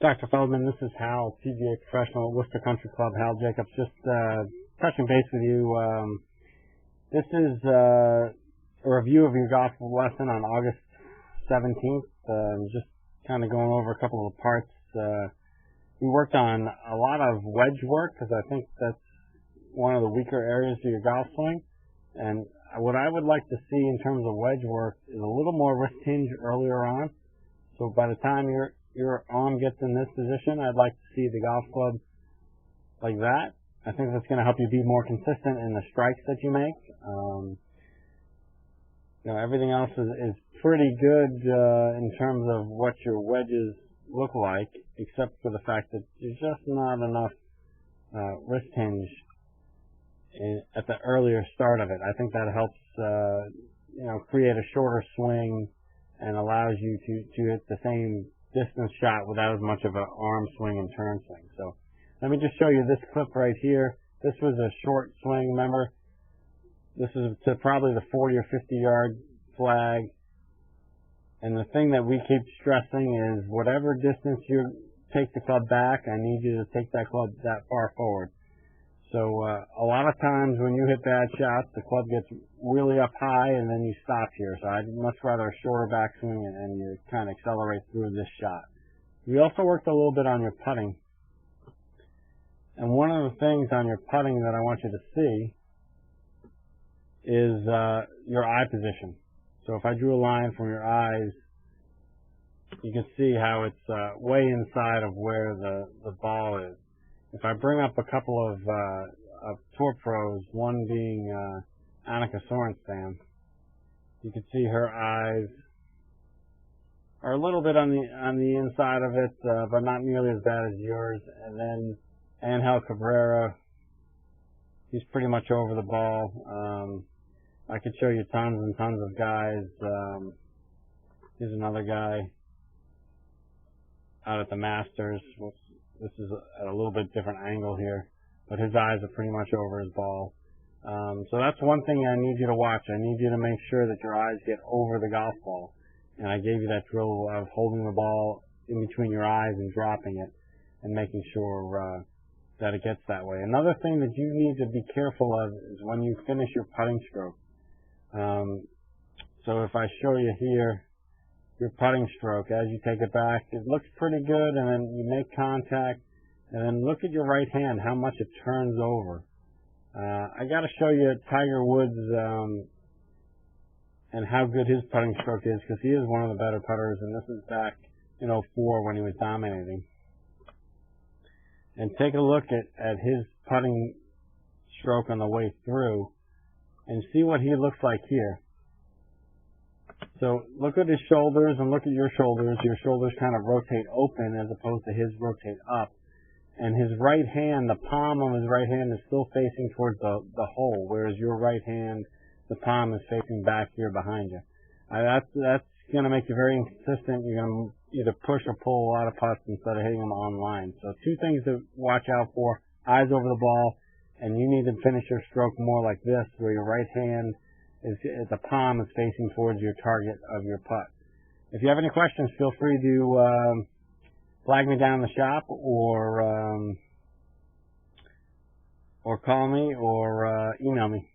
Dr. Feldman, this is Hal, PGA professional at Worcester Country Club. Hal Jacobs, just touching base with you. This is a review of your golf lesson on August 17th. Just kind of going over a couple of the parts. We worked on a lot of wedge work because I think that's one of the weaker areas of your golf swing. And what I would like to see in terms of wedge work is a little more wrist hinge earlier on. So by the time your arm gets in this position, I'd like to see the golf club like that. I think that's going to help you be more consistent in the strikes that you make. Everything else is pretty good in terms of what your wedges look like, except for the fact that there's just not enough wrist hinge at the earlier start of it. I think that helps create a shorter swing and allows you to hit the same distance shot without as much of an arm swing and turn swing. So let me just show you this clip right here. This was a short swing, remember? This is to probably the 40 or 50 yard flag. And the thing that we keep stressing is whatever distance you take the club back, I need you to take that club that far forward. So a lot of times when you hit bad shots, the club gets really up high and then you stop here. So I'd much rather a shorter backswing and you kind of accelerate through this shot. We also worked a little bit on your putting. And one of the things on your putting that I want you to see is your eye position. So if I drew a line from your eyes, you can see how it's way inside of where the ball is. If I bring up a couple of tour pros, one being Annika Sorenstam, you can see her eyes are a little bit on the inside of it, but not nearly as bad as yours. And then Angel Cabrera, he's pretty much over the ball. I could show you tons and tons of guys. Here's another guy out at the Masters. This is at a little bit different angle here, but his eyes are pretty much over his ball. So that's one thing I need you to watch. I need you to make sure that your eyes get over the golf ball. And I gave you that drill of holding the ball in between your eyes and dropping it and making sure that it gets that way. Another thing that you need to be careful of is when you finish your putting stroke. So if I show you here, your putting stroke, as you take it back, it looks pretty good, and then you make contact, and then look at your right hand, how much it turns over. I got to show you Tiger Woods and how good his putting stroke is, because he is one of the better putters, and this is back in '04 when he was dominating. And take a look at his putting stroke on the way through, and see what he looks like here. So look at his shoulders and look at your shoulders. Your shoulders kind of rotate open as opposed to his rotate up. And his right hand, the palm of his right hand is still facing towards the hole, whereas your right hand, the palm is facing back here behind you. That's going to make you very inconsistent. You're going to either push or pull a lot of putts instead of hitting them on line. So two things to watch out for: eyes over the ball, and you need to finish your stroke more like this, where your right hand the palm is facing towards your target of your putt. If you have any questions, feel free to flag me down in the shop or call me or email me.